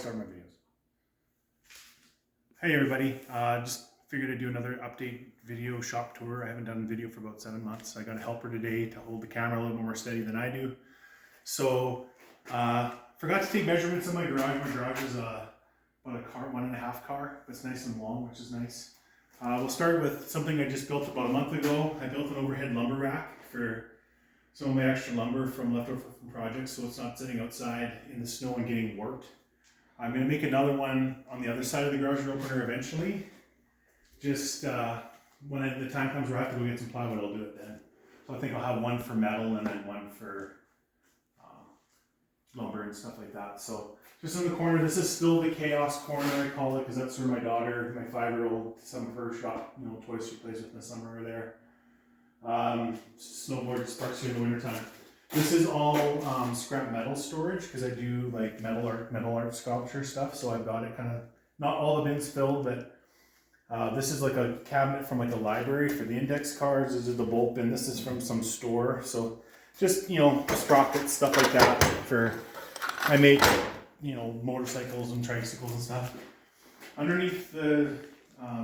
start my videos. Hey everybody, just figured I'd do another update video shop tour. I haven't done a video for about 7 months. I got a helper today to hold the camera a little more steady than I do. So, forgot to take measurements of my garage. My garage is about a car, 1.5 car, but it's nice and long, which is nice. We'll start with something I just built about a month ago. I built an overhead lumber rack for some of my extra lumber from leftover from projects, so it's not sitting outside in the snow and getting warped. I'm going to make another one on the other side of the garage door opener eventually. Just when the time comes where I have to go get some plywood, I'll do it then. So I think I'll have one for metal and then one for lumber and stuff like that. So just in the corner, this is still the chaos corner, I call it, because that's where my daughter, my 5-year-old, some of her shop, toys she plays with in the summer are there. Snowboard sparks here in the wintertime. This is all scrap metal storage because I do like metal art sculpture stuff. So I've got it kind of, not all the bins filled, but this is like a cabinet from like a library for the index cards. This is the bolt bin. This is from some store. So just, sprockets, stuff like that for, I make, motorcycles and tricycles and stuff. Underneath the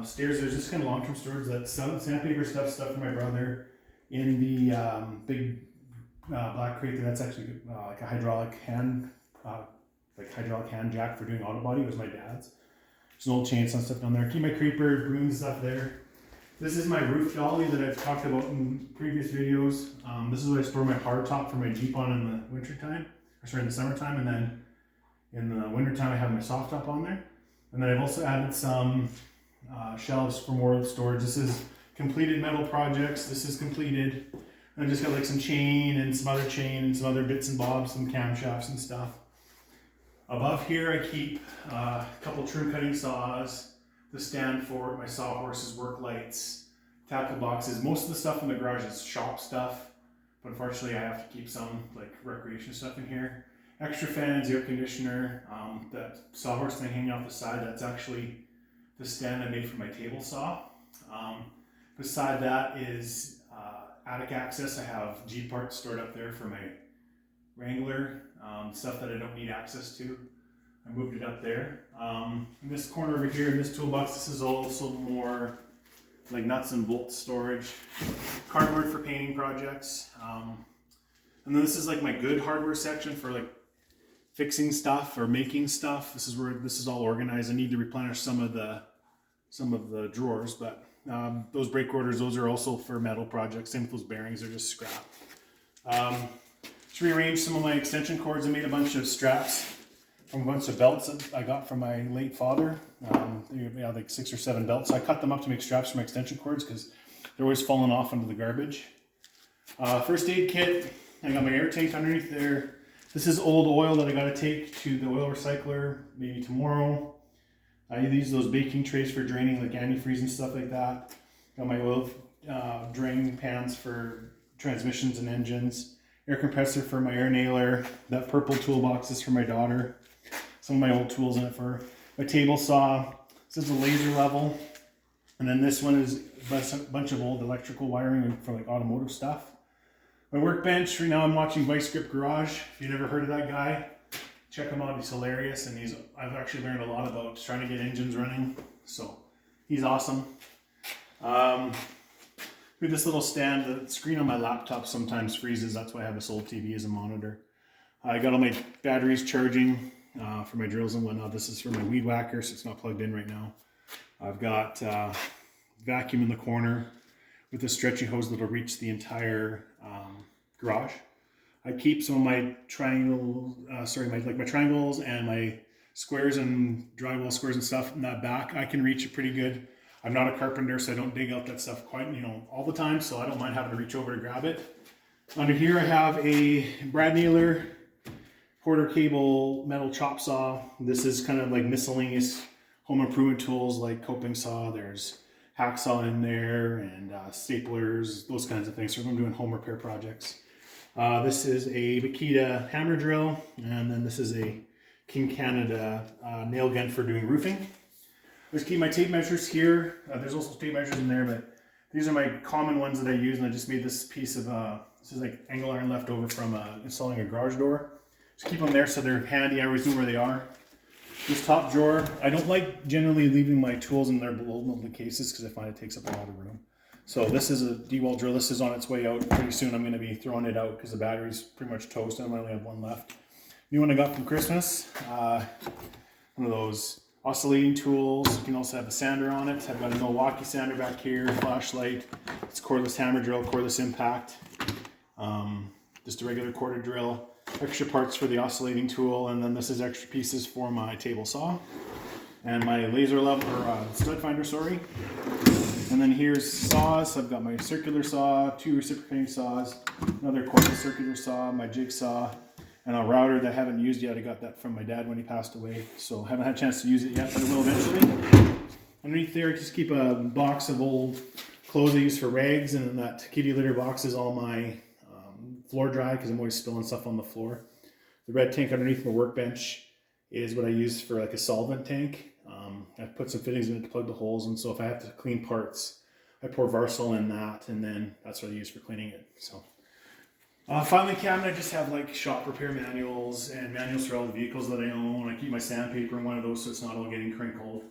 stairs, there's just kind of long-term storage. That's sandpaper stuff for my brother in the big black crate. That's actually like a hydraulic hand jack for doing auto body. It was my dad's. There's an old chainsaw and stuff down there. Keep my creeper, broom stuff there. This is my roof dolly that I've talked about in previous videos. This is where I store my hard top for my Jeep on in the wintertime, in the summertime, and then in the wintertime I have my soft top on there. And then I've also added some shelves for more storage. This is completed metal projects. This is completed. And I just got like some chain and some other bits and bobs, some camshafts and stuff. Above here I keep a couple trim cutting saws, the stand for my sawhorses, work lights, tackle boxes. Most of the stuff in the garage is shop stuff, but unfortunately I have to keep some like recreation stuff in here. Extra fans, air conditioner, that sawhorse thing hanging off the side, that's actually the stand I made for my table saw. Beside that is attic access. I have G parts stored up there for my Wrangler, stuff that I don't need access to. I moved it up there. In this corner over here, in this toolbox, this is also more like nuts and bolts storage. Cardboard for painting projects. And then this is like my good hardware section for like fixing stuff or making stuff. This is where this is all organized. I need to replenish some of the drawers, but those brake rotors, those are also for metal projects. Same with those bearings, they're just scrap. Just rearranged some of my extension cords. I made a bunch of straps from a bunch of belts that I got from my late father. Like 6 or 7 belts. So I cut them up to make straps for my extension cords because they're always falling off into the garbage. First aid kit. I got my air tank underneath there. This is old oil that I got to take to the oil recycler maybe tomorrow. I use those baking trays for draining like antifreeze and stuff like that. Got my oil drain pans for transmissions and engines. Air compressor for my air nailer. That purple toolbox is for my daughter. Some of my old tools in it for my table saw. This is a laser level. And then this one is a bunch of old electrical wiring for like automotive stuff. My workbench, right now I'm watching Vice Grip Garage. If you've never heard of that guy, check him out, he's hilarious, and I've actually learned a lot about trying to get engines running, so he's awesome. With this little stand, the screen on my laptop sometimes freezes, that's why I have this old TV as a monitor. I got all my batteries charging for my drills and whatnot. This is for my weed whacker, so it's not plugged in right now. I've got vacuum in the corner with a stretchy hose that'll reach the entire garage. I keep some of my triangles and my squares and drywall squares and stuff in that back. I can reach it pretty good. I'm not a carpenter, so I don't dig out that stuff quite, all the time, so I don't mind having to reach over to grab it. Under here I have a brad nailer, quarter cable metal chop saw. This is kind of like miscellaneous home improvement tools like coping saw. There's hacksaw in there and staplers, those kinds of things. So I'm doing home repair projects. This is a Makita hammer drill, and then this is a King Canada nail gun for doing roofing. Let's keep my tape measures here. There's also tape measures in there, but these are my common ones that I use, and I just made this piece of, this is like angle iron left over from installing a garage door. Just keep them there so they're handy, I always know where they are. This top drawer, I don't like generally leaving my tools in their blow molded cases because I find it takes up a lot of room. So this is a DeWalt drill. This is on its way out. Pretty soon I'm going to be throwing it out because the battery's pretty much toast. I only have one left. New one I got from Christmas. One of those oscillating tools. You can also have a sander on it. I've got a Milwaukee sander back here, flashlight. It's cordless hammer drill, cordless impact. Just a regular corded drill. Extra parts for the oscillating tool, and then this is extra pieces for my table saw. And my laser level, or stud finder, sorry. And then here's saws. I've got my circular saw, 2 reciprocating saws, another cordless circular saw, my jigsaw, and a router that I haven't used yet. I got that from my dad when he passed away, so I haven't had a chance to use it yet, but I will eventually. Underneath there, I just keep a box of old clothes I use for rags, and in that kitty litter box is all my floor dry because I'm always spilling stuff on the floor. The red tank underneath my workbench is what I use for like a solvent tank. I put some fittings in it to plug the holes, and so if I have to clean parts, I pour Varsol in that, and then that's what I use for cleaning it. So finally, cabinet, I just have like shop repair manuals and manuals for all the vehicles that I own. I keep my sandpaper in one of those so it's not all getting crinkled.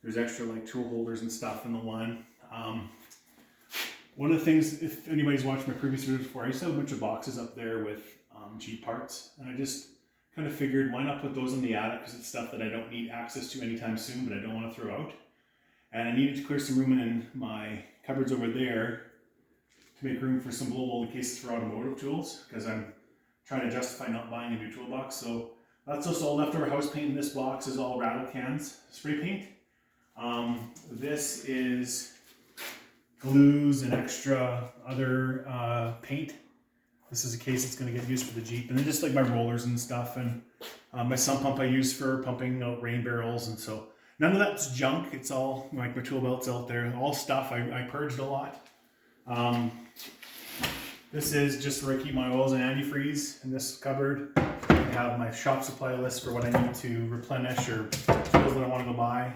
There's extra like tool holders and stuff in the one. One of the things, if anybody's watched my previous videos before, I used to have a bunch of boxes up there with Jeep parts, and I just kind of figured why not put those in the attic because it's stuff that I don't need access to anytime soon, but I don't want to throw out. And I needed to clear some room in my cupboards over there to make room for some blow molded cases for automotive tools because I'm trying to justify not buying a new toolbox. So that's just all leftover house paint. In this box is all rattle cans spray paint. This is glues and extra other paint. This is a case that's going to get used for the Jeep, and then just like my rollers and stuff, and my sump pump I use for pumping out rain barrels, and so none of that's junk. It's all like my tool belts out there, all stuff I purged a lot. This is just where I keep my oils and antifreeze in this cupboard. I have my shop supply list for what I need to replenish or tools that I want to go buy.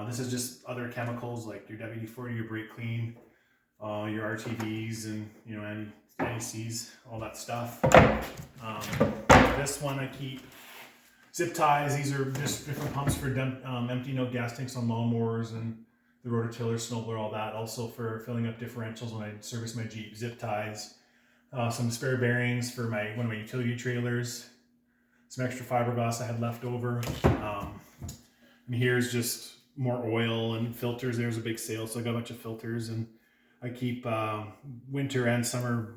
This is just other chemicals like your WD-40, your brake clean, your RTVs, and you know anti-seize, all that stuff. This one I keep zip ties. These are just different pumps for emptying out gas tanks on lawnmowers and the rototiller, snowblower, all that. Also for filling up differentials when I service my Jeep. Zip ties. Some spare bearings for one of my utility trailers. Some extra fiberglass I had left over. And here's just more oil and filters. There's a big sale, so I got a bunch of filters, and I keep winter and summer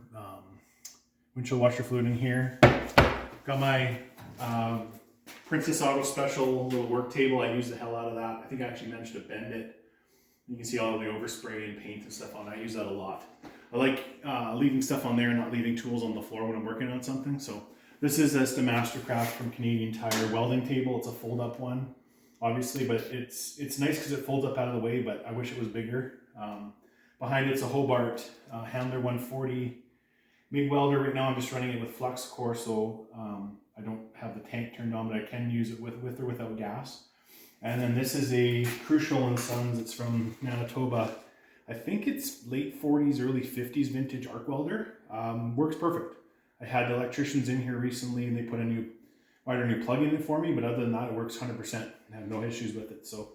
windshield washer fluid in here. Got my Princess Auto Special little work table. I use the hell out of that. I think I actually managed to bend it. You can see all of the overspray and paint and stuff on it. I use that a lot. I like leaving stuff on there and not leaving tools on the floor when I'm working on something. So this is just a Mastercraft from Canadian Tire welding table. It's a fold-up one, obviously, but it's nice because it folds up out of the way, but I wish it was bigger. Behind it's a Hobart Handler 140 MIG welder. Right now I'm just running it with flux core, so I don't have the tank turned on, but I can use it with or without gas. And then this is a Crucial & Sons. It's from Manitoba. I think it's late 40s, early 50s vintage arc welder. Works perfect. I had electricians in here recently and they put a new plug in it for me, but other than that, it works 100%. I have no issues with it. So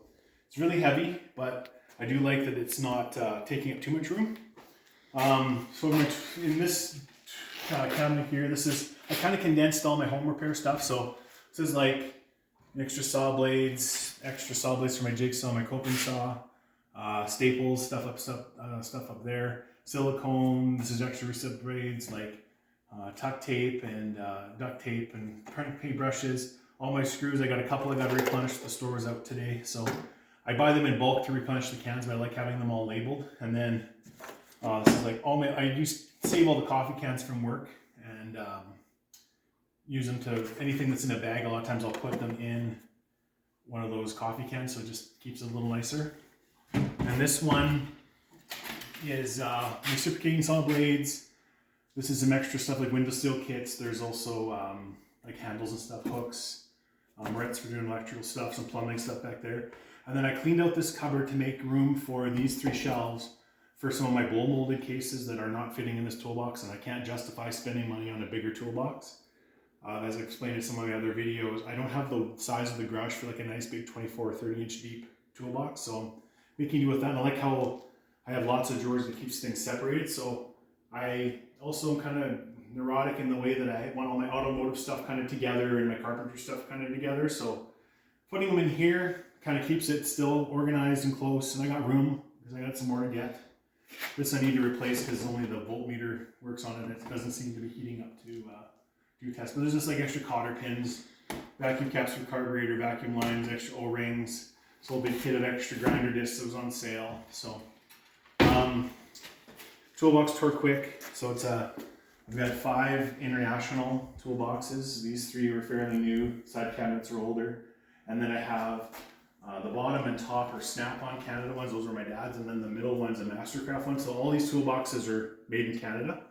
it's really heavy, but I do like that it's not taking up too much room. So in this cabinet here, I kind of condensed all my home repair stuff. So this is like extra saw blades for my jigsaw, my coping saw, staples, stuff up there, silicone. This is extra recip braids like tuck tape and duct tape and paint brushes. All my screws, I got a couple I got to replenish. The store was out today, so I buy them in bulk to replenish the cans, but I like having them all labeled. And then this is like save all the coffee cans from work and use them to anything that's in a bag. A lot of times I'll put them in one of those coffee cans, so it just keeps it a little nicer. And this one is reciprocating saw blades. This is some extra stuff like window seal kits. There's also like handles and stuff, hooks, rets for doing electrical stuff, some plumbing stuff back there. And then I cleaned out this cupboard to make room for these 3 shelves for some of my blow molded cases that are not fitting in this toolbox, and I can't justify spending money on a bigger toolbox. As I explained in some of my other videos, I don't have the size of the garage for like a nice big 24 or 30 inch deep toolbox, so I'm making do with that. And I like how I have lots of drawers that keeps things separated. So I also am kind of neurotic in the way that I want all my automotive stuff kind of together and my carpentry stuff kind of together. So putting them in here kind of keeps it still organized and close, and I got room because I got some more to get. This I need to replace because only the voltmeter works on it. It doesn't seem to be heating up to do tests. But there's just like extra cotter pins, vacuum caps for carburetor, vacuum lines, extra O-rings. This whole big kit of extra grinder discs that was on sale. So Toolbox Torque Quick. So it's I've got 5 international toolboxes. These 3 are fairly new. Side cabinets are older. And then I have the bottom and top are Snap-on Canada ones. Those are my dad's. And then the middle one's a Mastercraft one. So all these toolboxes are made in Canada.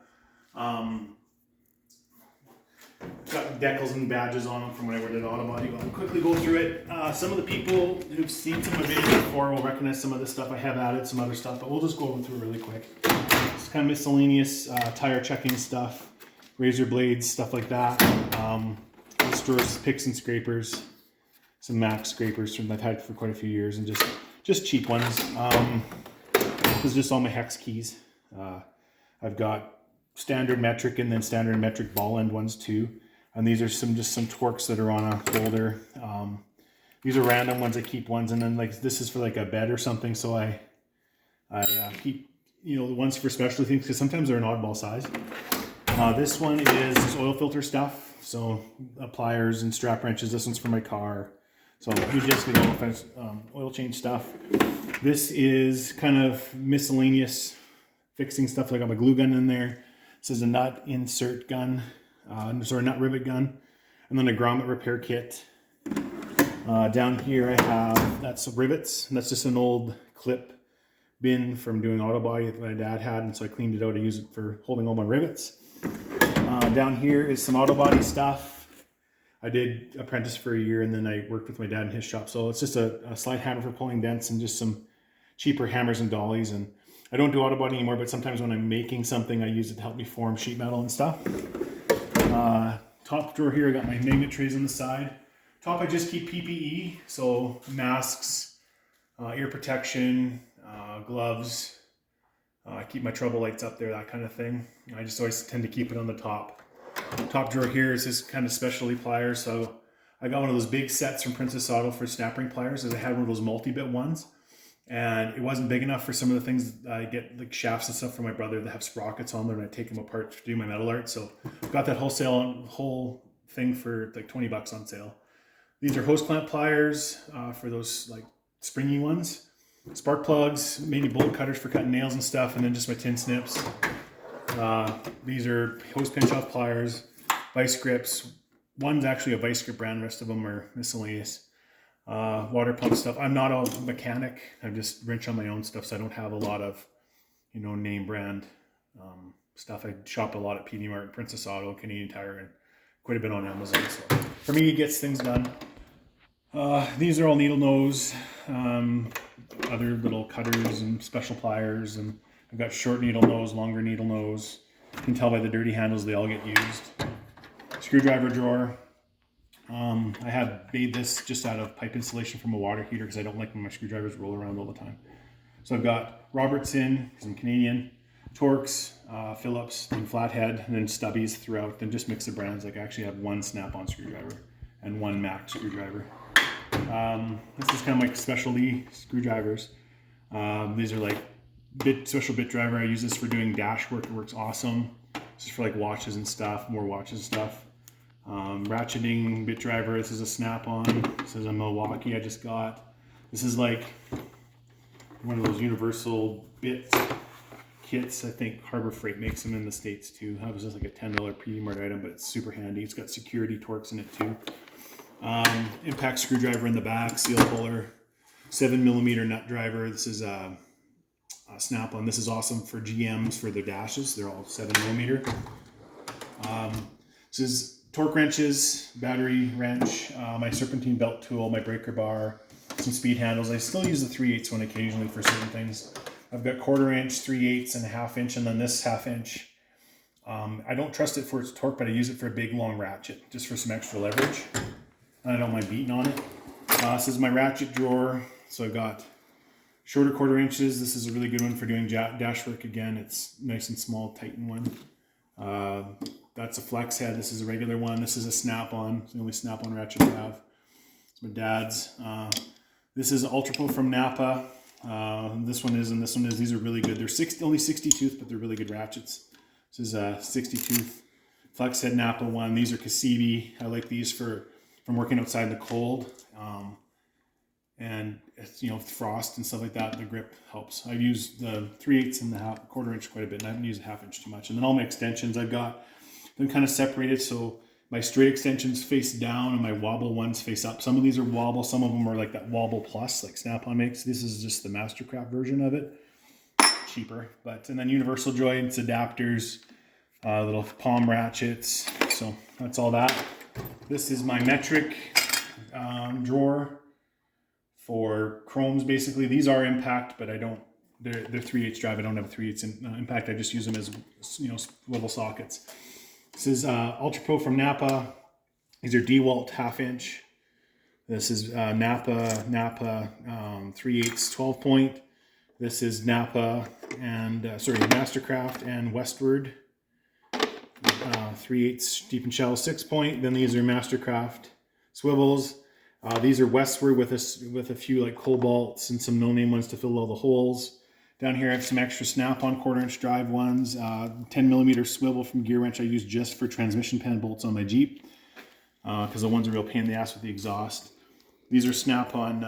Got decals and badges on them from when I worked at Automotive. I'll quickly go through it. Some of the people who've seen some of my videos before will recognize some of this stuff. I have added some other stuff, but we'll just go through it really quick. It's kind of miscellaneous tire checking stuff, razor blades, stuff like that. Stores, picks and scrapers, some Max scrapers from I've had for quite a few years, and just cheap ones. This is just all my hex keys. I've got standard metric and then standard metric ball end ones too. And these are just some Torx that are on a folder. These are random ones. I keep ones, and then like this is for like a bed or something. So I keep, you know, the ones for specialty things because sometimes they're an oddball size. This one is this oil filter stuff. So pliers and strap wrenches. This one's for my car. So you just get oil change stuff. This is kind of miscellaneous fixing stuff. Like I got my glue gun in there. This is a nut insert gun, nut rivet gun, and then a grommet repair kit. Down here I have, that's rivets, and that's just an old clip bin from doing auto body that my dad had, and so I cleaned it out. I use it for holding all my rivets. Down here is some auto body stuff. I did apprentice for a year, and then I worked with my dad in his shop. So it's just a slide hammer for pulling dents and just some cheaper hammers and dollies. And I don't do auto body anymore, but sometimes when I'm making something, I use it to help me form sheet metal and stuff. Top drawer here, I got my magnet trays on the side. Top, I just keep PPE, so masks, ear protection, gloves. I keep my trouble lights up there, that kind of thing. I just always tend to keep it on the top. Top drawer here is this kind of specialty pliers. So I got one of those big sets from Princess Auto for snap ring pliers, as I had one of those multi-bit ones. And it wasn't big enough for some of the things I get, like shafts and stuff for my brother that have sprockets on there, and I take them apart to do my metal art. So I've got that whole thing for like 20 bucks on sale. These are hose clamp pliers for those like springy ones. Spark plugs, maybe bolt cutters for cutting nails and stuff, and then just my tin snips. These are hose pinch off pliers, vice grips. One's actually a vice grip brand, the rest of them are miscellaneous. Water pump stuff. I'm not a mechanic. I just wrench on my own stuff, so I don't have a lot of, you know, name brand stuff. I shop a lot at PD Mart, Princess Auto, Canadian Tire, and quite a bit on Amazon. So for me, it gets things done. These are all needle nose, other little cutters and special pliers, and I've got short needle nose, longer needle nose. You can tell by the dirty handles they all get used. Screwdriver drawer. I have made this just out of pipe insulation from a water heater because I don't like when my screwdrivers roll around all the time. So I've got Robertson, because I'm Canadian, Torx, Phillips, and flathead, and then stubbies throughout. Then just mix the brands. Like I actually have one Snap-on screwdriver and one Max screwdriver. This is kind of like specialty screwdrivers. These are like special bit driver. I use this for doing dash work. It works awesome. This is for like watches and stuff, more watches and stuff. Ratcheting bit driver. This is a Snap-on. This is a Milwaukee I just got. This is like one of those universal bit kits. I think Harbor Freight makes them in the States too. That was just like a $10 PD Mart item, but it's super handy. It's got security Torx in it too. Impact screwdriver in the back, seal puller, 7mm nut driver. This is a Snap-on. This is awesome for GMs for their dashes. They're all 7mm. This is torque wrenches, battery wrench, my serpentine belt tool, my breaker bar, some speed handles. I still use the 3/8 one occasionally for certain things. I've got 1/4 inch, 3/8, and a 1/2 inch, and then this 1/2 inch I don't trust it for its torque, but I use it for a big long ratchet, just for some extra leverage. And I don't mind beating on it. This is my ratchet drawer. So I've got shorter 1/4 inches. This is a really good one for doing dash work. Again, it's nice and small, Titan one. That's a flex head. This is a regular one. This is a snap-on. It's the only snap-on ratchet I have. It's my dad's. This is Ultra Pro from Napa. This one is, and this one is. These are really good. They're only 60 tooth, but they're really good ratchets. This is a 60 tooth flex head Napa one. These are Kasibi. I like these from working outside in the cold. And it's, frost and stuff like that. The grip helps. I've used the 3/8 and the 1/4 inch quite a bit, and I haven't used a 1/2 inch too much. And then all my extensions I've got them kind of separated, so my straight extensions face down and my wobble ones face up. Some of these are wobble, some of them are like that wobble plus, like Snap-on makes. This is just the Mastercraft version of it, cheaper. And then universal joints, adapters, little palm ratchets. So that's all that. This is my metric drawer for chromes. Basically, these are impact, but I don't. They're 3/8 drive. I don't have a 3/8 impact. I just use them as swivel sockets. This is Ultra Pro from Napa. These are DeWalt 1/2 inch. This is Napa 3/8 12 point. This is Napa and Mastercraft and Westward 3/8 deep and shallow 6 point. Then these are Mastercraft swivels. These are Westward with a few like cobalts and some no-name ones to fill all the holes. Down here I have some extra Snap-on 1/4 inch drive ones. 10mm swivel from Gear Wrench I use just for transmission pan bolts on my Jeep. Because the one's a real pain in the ass with the exhaust. These are Snap-on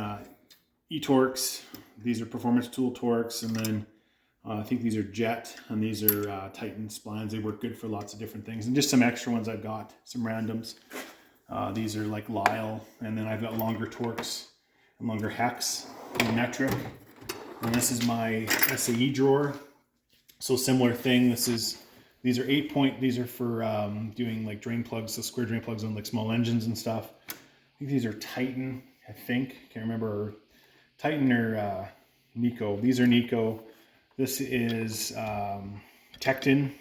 e-torques. These are Performance Tool torques. And then I think these are Jet. And these are Titan splines. They work good for lots of different things. And just some extra ones I've got. Some randoms. These are like Lyle. And then I've got longer torques and longer hex and metric. And this is my SAE drawer. So similar thing. These are 8 point. These are for doing like drain plugs, so square drain plugs on like small engines and stuff. I think these are Titan. I think can't remember Titan or Nico. These are Nico. This is Tecton.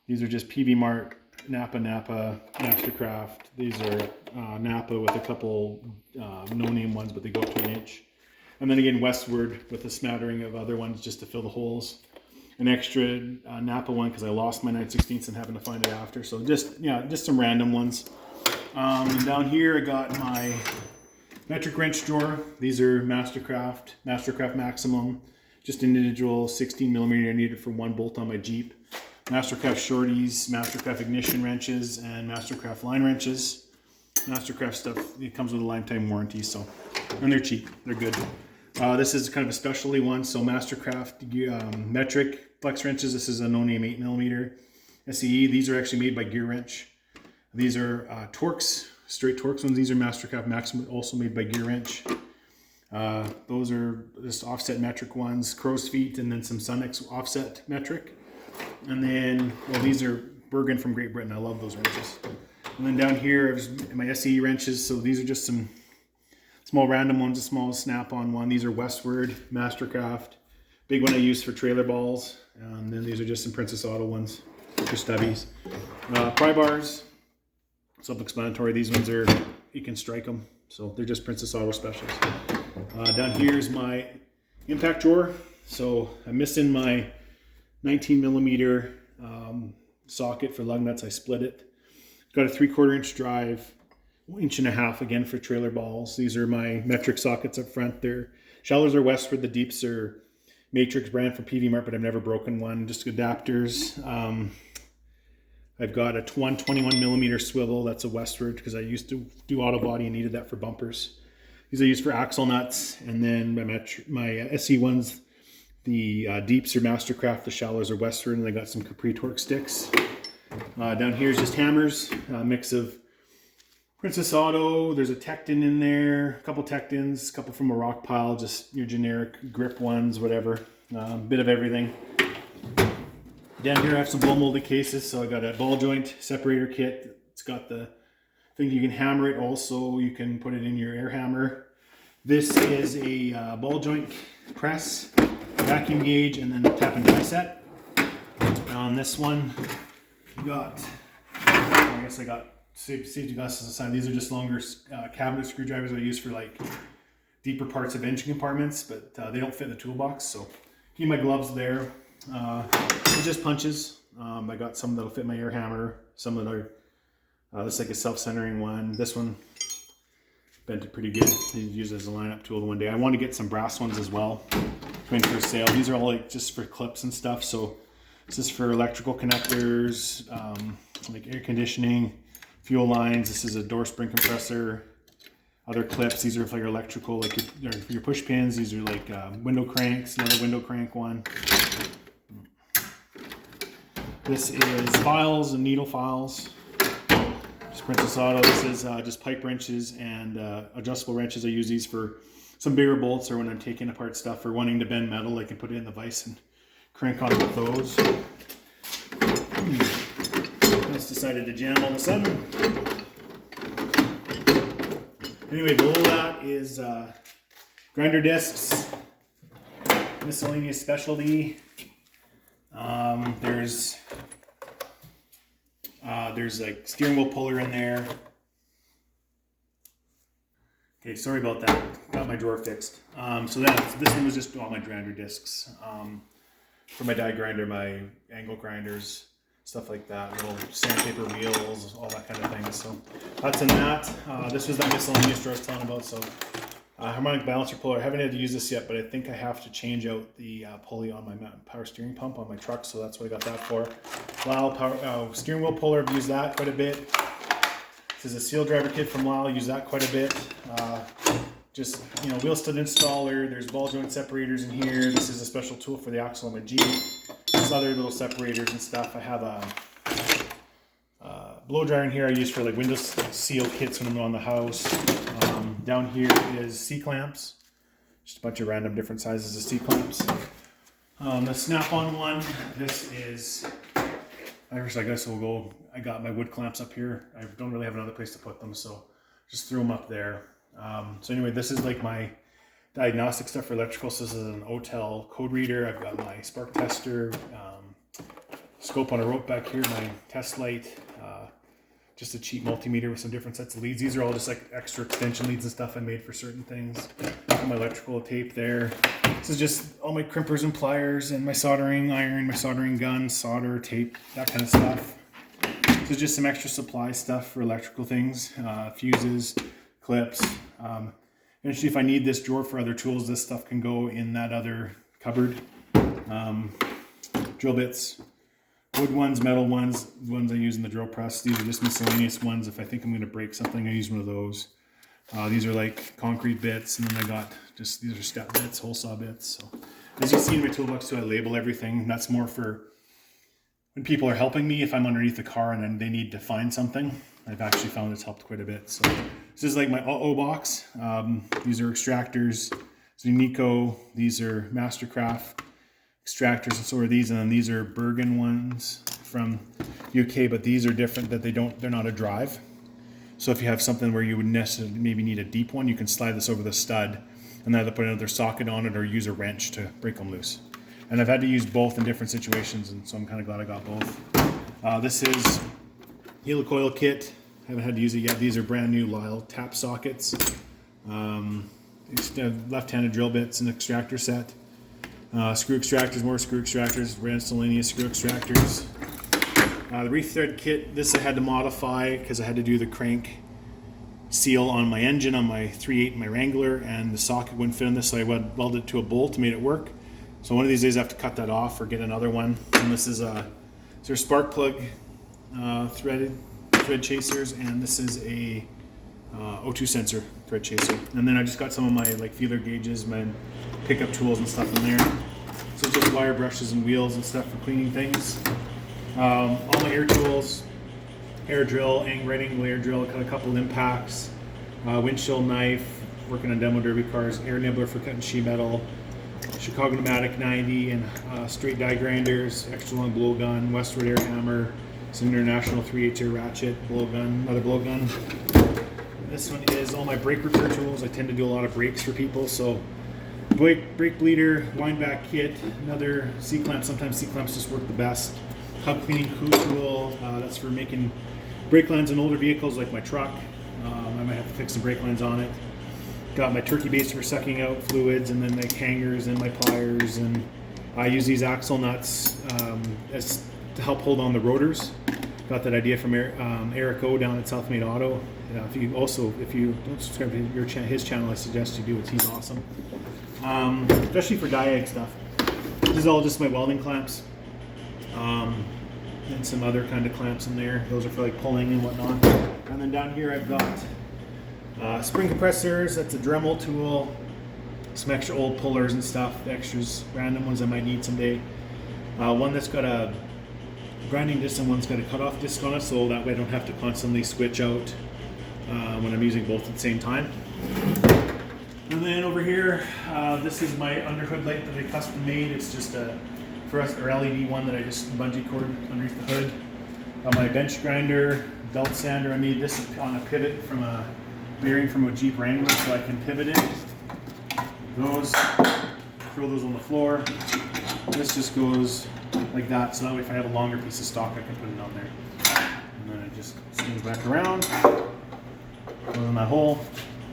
These are just PV Mart, Napa, Mastercraft. These are Napa with a couple no-name ones, but they go up to 1 inch. And then again, Westward with a smattering of other ones just to fill the holes. An extra Napa one because I lost my 9/16 and happened to find it after. So just some random ones. And down here I got my metric wrench drawer. These are Mastercraft Maximum. Just individual 16mm needed for one bolt on my Jeep. Mastercraft shorties, Mastercraft ignition wrenches, and Mastercraft line wrenches. Mastercraft stuff, it comes with a lifetime warranty, and they're cheap, they're good. This is kind of a specialty one, so Mastercraft metric flex wrenches. This is a no-name 8mm SAE. These are actually made by Gear Wrench. These are Torx, straight Torx ones. These are Mastercraft Maximum, also made by Gear Wrench. Those are just offset metric ones, crow's feet, and then some Sunex offset metric. And then, these are Bergen from Great Britain. I love those wrenches. And then down here, I have my SAE wrenches. So these are just some small random ones, a small Snap-on one. These are Westward, Mastercraft. Big one I use for trailer balls. And then these are just some Princess Auto ones for stubbies. Pry bars, self-explanatory. These ones are, you can strike them. So they're just Princess Auto specials. Down here is my impact drawer. So I'm missing my 19mm socket for lug nuts. I split it. Got a 3/4 inch drive, 1.5 inches again for trailer balls. These are my metric sockets up front. Their shallows are Westward. The deeps are Matrix brand from PV Mart, but I've never broken one. Just adapters. I've got a 21mm swivel. That's a Westward because I used to do auto body and needed that for bumpers. These I use for axle nuts. And then my SE ones, the deeps are Mastercraft, the shallows are Westward, and I got some Capri torque sticks. Down here is just hammers, a mix of Princess Auto. There's a Tecton in there, a couple Tectons, a couple from a rock pile, just your generic grip ones, whatever. Bit of everything. Down here I have some blow molded cases, so I got a ball joint separator kit. It's got the thing you can hammer it. Also, you can put it in your air hammer. This is a ball joint press, vacuum gauge, and then a tap and die set. On this one, we got, I guess I got safety glasses aside. These are just longer cabinet screwdrivers I use for like deeper parts of engine compartments, but they don't fit in the toolbox. So keep my gloves there. They're just punches. I got some that'll fit my air hammer. Some that are this is like a self-centering one. This one bent it pretty good. Use it as a lineup tool one day. I want to get some brass ones as well. Coming for sale. These are all like just for clips and stuff. So this is for electrical connectors, like air conditioning, fuel lines. This is a door spring compressor. Other clips. These are for your electrical, like your push pins. These are like window cranks. Another window crank one. This is files and needle files. Just Princess Auto. This is just pipe wrenches and adjustable wrenches. I use these for some bigger bolts or when I'm taking apart stuff or wanting to bend metal. I can put it in the vise and crank on with those. Just decided to jam all of a sudden. Anyway, below that is grinder discs, miscellaneous specialty. There's like steering wheel puller in there. Okay, sorry about that. Got my drawer fixed. So this one was just all my grinder discs. For my die grinder, my angle grinders, stuff like that, little sandpaper wheels, all that kind of thing. So that's in that. This was that miscellaneous drawer I was telling about. So harmonic balancer puller. I haven't had to use this yet, but I think I have to change out the pulley on my power steering pump on my truck. So that's what I got that for. Lyle power steering wheel puller. I've used that quite a bit. This is a seal driver kit from Lyle. Use that quite a bit. Just, you know, wheel stud installer. There's ball joint separators in here. This is a special tool for the axle on my Jeep. There's other little separators and stuff. I have a blow dryer in here I use for like window seal kits when I'm on the house. Down here is C-clamps. Just a bunch of random different sizes of C-clamps. The snap-on one, this is, I guess we'll go, I got my wood clamps up here. I don't really have another place to put them, so just threw them up there. So anyway, this is like my diagnostic stuff for electrical. So this is an OTEL code reader. I've got my spark tester, scope on a rope back here, my test light, just a cheap multimeter with some different sets of leads. These are all just like extra extension leads and stuff I made for certain things. My electrical tape there. This is just all my crimpers and pliers and my soldering iron, my soldering gun, solder, tape, that kind of stuff. This is just some extra supply stuff for electrical things, fuses, clips. Actually, if I need this drawer for other tools, this stuff can go in that other cupboard. Drill bits, wood ones, metal ones, ones I use in the drill press. These are just miscellaneous ones. If I think I'm going to break something, I use one of those. These are like concrete bits, and then I got just, these are step bits, hole saw bits. So as you see in my toolbox too, I label everything. That's more for when people are helping me, if I'm underneath the car and then they need to find something. I've actually found it's helped quite a bit. So this is like my box. These are extractors. So Unico, these are Mastercraft extractors, and so are these. And then these are Bergen ones from UK, but these are different, that they're not a drive. So if you have something where you would necessarily maybe need a deep one, you can slide this over the stud and either put another socket on it or use a wrench to break them loose. And I've had to use both in different situations, and so I'm kind of glad I got both. This is helicoil kit. I haven't had to use it yet. These are brand new Lyle tap sockets. Left-handed drill bits and extractor set. Screw extractors, more screw extractors, miscellaneous screw extractors. The reef thread kit, this I had to modify because I had to do the crank seal on my engine on my 3.8 my Wrangler, and the socket wouldn't fit on this, so I welded it to a bolt, made it work. So one of these days I have to cut that off or get another one. And this is a spark plug thread chasers, and this is a O2 sensor thread chaser. And then I just got some of my like feeler gauges, my pickup tools and stuff in there. So just wire brushes and wheels and stuff for cleaning things. All my air tools, air drill, right angle air drill, cut a couple impacts, windshield knife, working on demo derby cars, air nibbler for cutting sheet metal, Chicago pneumatic 90 and straight die grinders, extra long blow gun, Westwood air hammer, some international 3/8 ratchet, blow gun, another blow gun. This one is all my brake repair tools. I tend to do a lot of brakes for people, so brake bleeder, wind back kit, another C-clamp. Sometimes C-clamps just work the best. hub cleaning tool. That's for making brake lines on older vehicles like my truck. I might have to fix some brake lines on it. Got my turkey baster for sucking out fluids, and then like hangers and my pliers, and I use these axle nuts as to help hold on the rotors. Got that idea from Eric O down at South Main Auto. If you don't subscribe to his channel, I suggest you do it. He's awesome, especially for diag stuff. This is all just my welding clamps, and some other kind of clamps in there. Those are for like pulling and whatnot. And then down here I've got spring compressors. That's a Dremel tool. Some extra old pullers and stuff, extras, random ones I might need someday. One that's got a grinding disc and one's got a cutoff disc on it, so that way I don't have to constantly switch out when I'm using both at the same time. And then over here, this is my underhood light that I custom made. It's just for us, our LED one that I just bungee cord underneath the hood. My bench grinder, belt sander. I made this on a pivot from a bearing from a Jeep Wrangler, so I can pivot it. Those, throw those on the floor. This just goes like that, so that way if I have a longer piece of stock I can put it on there. And then it just swings back around, goes in that hole.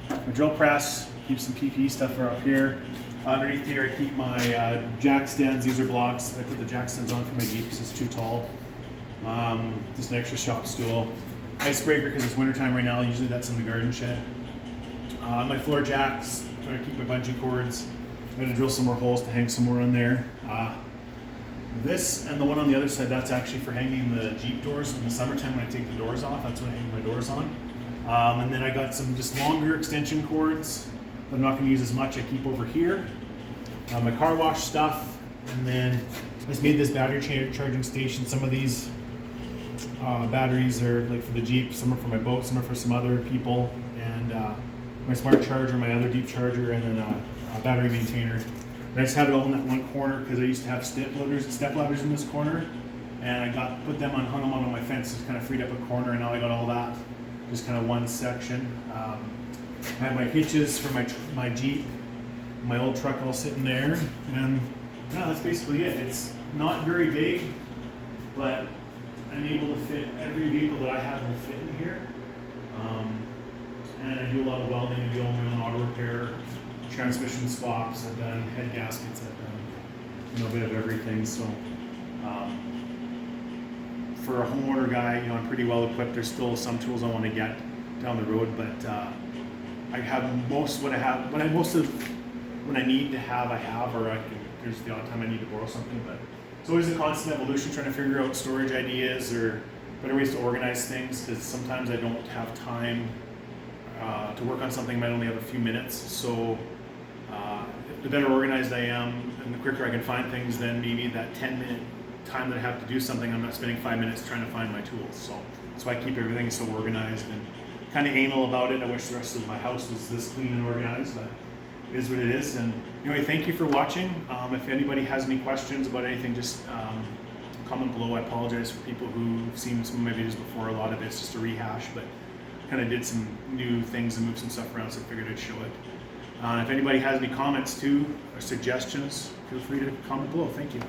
My drill press, keep some PPE stuff for up here. Underneath here I keep my jack stands. These are blocks. I put the jack stands on for my Jeep because it's too tall. Just an extra shop stool. Icebreaker because it's wintertime right now. Usually that's in the garden shed. My floor jacks. Trying to keep my bungee cords. I'm going to drill some more holes to hang some more on there. This and the one on the other side, that's actually for hanging the Jeep doors in the summertime when I take the doors off. That's what I hang my doors on. And then I got some just longer extension cords that I'm not going to use as much. I keep over here. My car wash stuff. And then I just made this battery charging station. Some of these batteries are like for the Jeep, some are for my boat, some are for some other people. And my smart charger, my other deep charger, and then a battery maintainer. And I just have it all in that one corner because I used to have step ladders in this corner, and I put them on, hung them on my fence. It's kind of freed up a corner, and now I got all that, just kind of one section. I have my hitches for my Jeep, my old truck all sitting there, and yeah, that's basically it. It's not very big, but I'm able to fit every vehicle that I have will fit in here. And I do a lot of welding. I do all my own auto repair, transmission swaps. I've done head gaskets. I've done a bit of everything. So for a homeowner guy, I'm pretty well equipped. There's still some tools I want to get down the road, but I have most of what I have. When I need to have, I have, or there's the odd time I need to borrow something. But it's always a constant evolution, trying to figure out storage ideas or better ways to organize things, because sometimes I don't have time to work on something. I might only have a few minutes. So the better organized I am and the quicker I can find things, then maybe that 10-minute time that I have to do something, I'm not spending 5 minutes trying to find my tools. So that's why I keep everything so organized and kind of anal about it. I wish the rest of my house was this clean and organized, but it is what it is. And anyway, thank you for watching. If anybody has any questions about anything, just comment below. I apologize for people who've seen some of my videos before. A lot of it's just a rehash, but kind of did some new things and moved some stuff around, so I figured I'd show it. If anybody has any comments too or suggestions, feel free to comment below. Thank you.